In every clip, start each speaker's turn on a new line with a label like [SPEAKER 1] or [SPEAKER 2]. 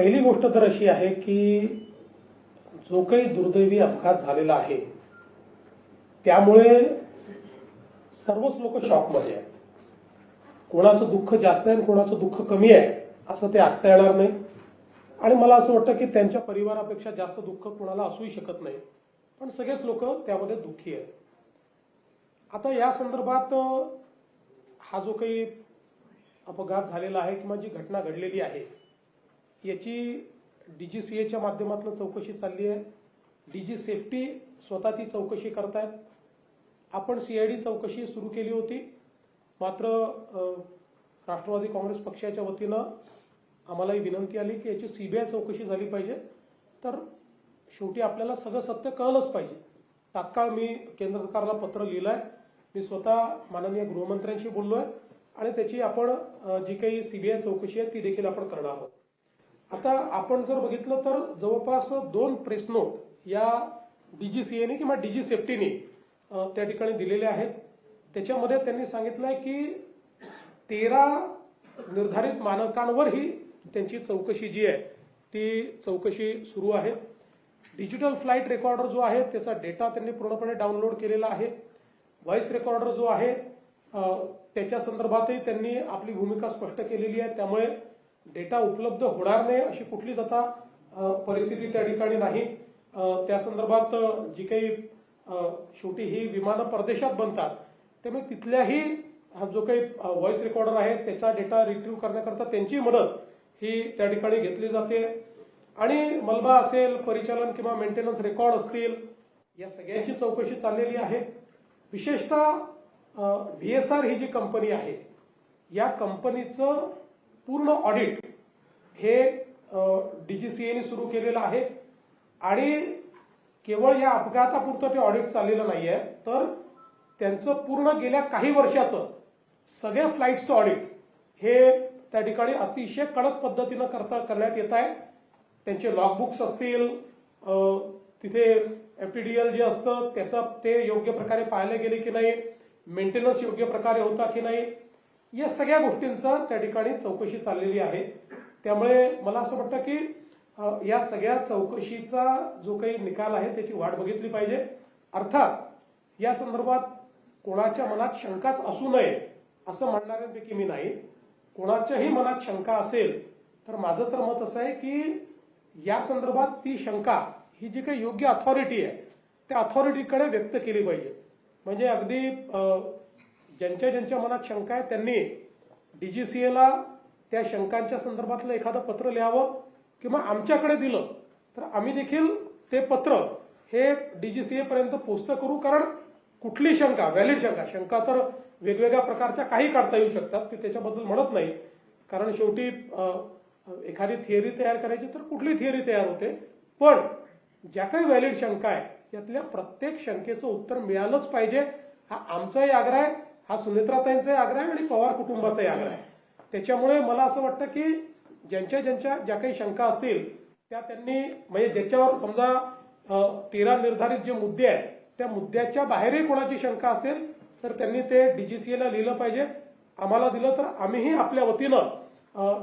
[SPEAKER 1] पहिली गोष्ट तर अशी आहे की जो काही दुर्दैवी अपघात झालेला आहे त्यामुळे सर्वच लोक शॉकमध्ये आहेत. कोणाचं दुःख जास्त आहे आणि कोणाचं दुःख कमी आहे असं ते आखता येणार नाही. आणि मला असं वाटतं की त्यांच्या परिवारापेक्षा जास्त दुःख कोणाला असूही शकत नाही, पण सगळेच लोक त्यामध्ये दुःखी आहेत. आता या संदर्भात हा जो काही अपघात झालेला आहे किंवा जी घटना घडलेली आहे याची DGCAच्या माध्यमातून चौकशी चालली आहे. DG सेफ्टी स्वतः ती चौकशी करतायत. आपण CID चौकशी सुरू केली होती, मात्र राष्ट्रवादी काँग्रेस पक्षाच्या वतीनं आम्हालाही विनंती आली की याची CBI चौकशी झाली पाहिजे. तर शेवटी आपल्याला सगळं सत्य कळलंच पाहिजे. तात्काळ मी केंद्र सरकारला पत्र लिहिलं आहे. मी स्वतः माननीय गृहमंत्र्यांशी बोललो आहे आणि त्याची आपण जी काही CBI चौकशी आहे ती देखील आपण करणार आहोत. आता आपण जर बघितलं तर जवळपास 2 प्रेस नोट या DGCAने किंवा DG सेफ्टीने त्या ठिकाणी दिलेले आहेत. त्याच्यामध्ये त्यांनी सांगितलं आहे की 13 निर्धारित मानकांवर ही त्यांची चौकशी जी आहे ती चौकशी सुरू आहे. डिजिटल फ्लाईट रेकॉर्डर जो आहे त्याचा डेटा त्यांनी पूर्णपणे डाउनलोड केलेला आहे. व्हॉइस रेकॉर्डर जो आहे त्याच्या संदर्भातही त्यांनी आपली भूमिका स्पष्ट केलेली आहे. त्यामुळे डेटा उपलब्ध होणार नाही अशी कुठलीच आता परिस्थिती त्या ठिकाणी नाही. त्या संदर्भात जी काही शेवटी ही विमानं परदेशात बनतात त्यामुळे तिथल्याही जो काही व्हॉइस रेकॉर्डर आहे त्याचा डेटा रिट्रीव्ह करण्याकरता त्यांची मदत ही त्या ठिकाणी घेतली जाते. आणि मलबा असेल, परिचालन किंवा मेंटेनन्स रेकॉर्ड असतील, या सगळ्यांची चौकशी चाललेली आहे. विशेषतः VSR ही जी कंपनी आहे या कंपनीचं पूर्ण ऑडिट हे DGCAने सुरू केलेलं आहे. आणि केवळ या अपघातापुरतं ते ऑडिट चाललेलं नाही आहे, तर त्यांचं पूर्ण गेल्या काही वर्षाचं सगळ्या फ्लाईट्सचं ऑडिट हे त्या ठिकाणी अतिशय कडक पद्धतीनं करण्यात येत आहे. त्यांचे लॉगबुक्स असतील, तिथे FTDL जे असतं त्याचं ते योग्य प्रकारे पाहिले गेले की नाही, मेंटेनन्स योग्य प्रकारे होता की नाही, या सगळ्या गोष्टींचा त्या ठिकाणी चौकशी चाललेली आहे. त्यामुळे मला असं वाटतं की या सगळ्या चौकशीचा जो काही निकाल आहे त्याची वाट बघितली पाहिजे. अर्थात या संदर्भात कोणाच्या मनात शंकाच असू नये असं म्हणणाऱ्यांपैकी मी नाही. कोणाच्याही मनात शंका असेल तर माझं तर मत असं आहे की या संदर्भात ती शंका ही जी काही योग्य अथॉरिटी आहे त्या अथॉरिटीकडे व्यक्त केली पाहिजे. म्हणजे अगदी ज्यांच्या मनात शंका आहे त्यांनी DGCAला त्या शंकांच्या संदर्भातलं एखादं पत्र लिहावं किंवा आमच्याकडे दिलं तर आम्ही देखील ते पत्र हे DGCA पर्यंत पोस्ट करू. कारण कुठली शंका, व्हॅलिड शंका तर वेगवेगळ्या प्रकारच्या काही काढता येऊ शकतात, ते त्याच्याबद्दल म्हणत नाही. कारण शेवटी एखादी थिअरी तयार करायची तर कुठली थिअरी तयार होते, पण ज्या काही व्हॅलिड शंका आहे यातल्या प्रत्येक शंकेचं उत्तर मिळालंच पाहिजे. हा आमचाही आग्रह आहे, हा सुनेत्राताईंचाही आग्रह आहे आणि पवार कुटुंबाचाही आग्रह आहे. त्याच्यामुळे मला असं वाटतं की ज्या काही शंका असतील त्या त्यांनी म्हणजे ज्याच्यावर समजा 13 निर्धारित जे मुद्दे आहेत त्या मुद्द्याच्या बाहेरही कोणाची शंका असेल तर त्यांनी ते DGCAला लिहिलं पाहिजे. आम्हाला दिलं तर आम्हीही आपल्या वतीनं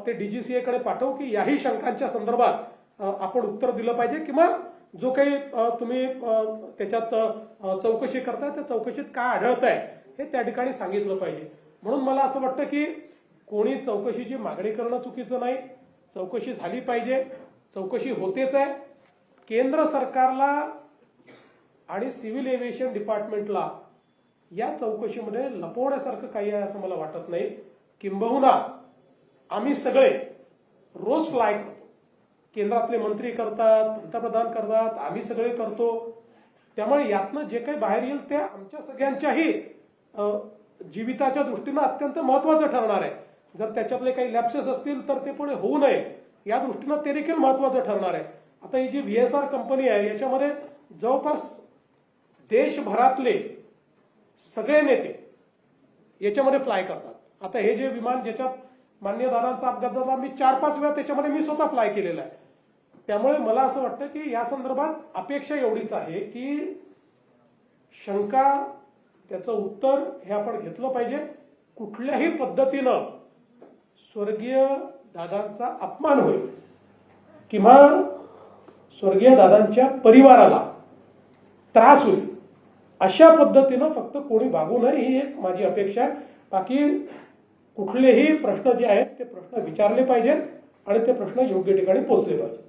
[SPEAKER 1] ते DGCAकडे पाठवू की याही शंकांच्या संदर्भात आपण उत्तर दिलं पाहिजे किंवा जो काही तुम्ही त्याच्यात चौकशी करताय त्या चौकशीत काय आढळत आहे हे त्या ठिकाणी सांगितलं पाहिजे. म्हणून मला असं वाटतं की कोणी चौकशीची मागणी करणं चुकीचं नाही. चौकशी झाली पाहिजे, चौकशी होतेच आहे. केंद्र सरकारला आणि सिव्हिल एव्हिएशन डिपार्टमेंटला या चौकशीमध्ये लपवण्यासारखं काही आहे असं मला वाटत नाही. किंबहुना आम्ही सगळे रोज फ्लाय करतो, केंद्रातले मंत्री करतात, पंतप्रधान करतात, आम्ही सगळे करतो. त्यामुळे यातनं जे काही बाहेर येईल ते आमच्या सगळ्यांच्याही जीविताच्या दृष्टीनं अत्यंत महत्वाचं ठरणार आहे. जर त्याच्यातले काही लॅप्सेस असतील तर ते पुढे होऊ नये या दृष्टीनं ते देखील महत्वाचं ठरणार आहे. आता ही जी VSR कंपनी आहे याच्यामध्ये जवळपास देशभरातले सगळे नेते याच्यामध्ये फ्लाय करतात. आता हे जे विमान ज्याच्यात मान्य दादांचा अपघात झाला मी 4-5 वेळा त्याच्यामध्ये मी स्वतः फ्लाय केलेला आहे. त्यामुळे मला असं वाटतं की या संदर्भात अपेक्षा एवढीच आहे की शंका त्याचं उत्तर हे आपण घेतलं पाहिजे. कुठल्याही पद्धतीनं स्वर्गीय दादांचा अपमान होईल किंवा स्वर्गीय दादांच्या परिवाराला त्रास होईल अशा पद्धतीनं फक्त कोणी वागू नये ही एक माझी अपेक्षा आहे. बाकी कुठलेही प्रश्न जे आहेत ते प्रश्न विचारले पाहिजेत आणि ते प्रश्न योग्य ठिकाणी पोहोचले पाहिजेत.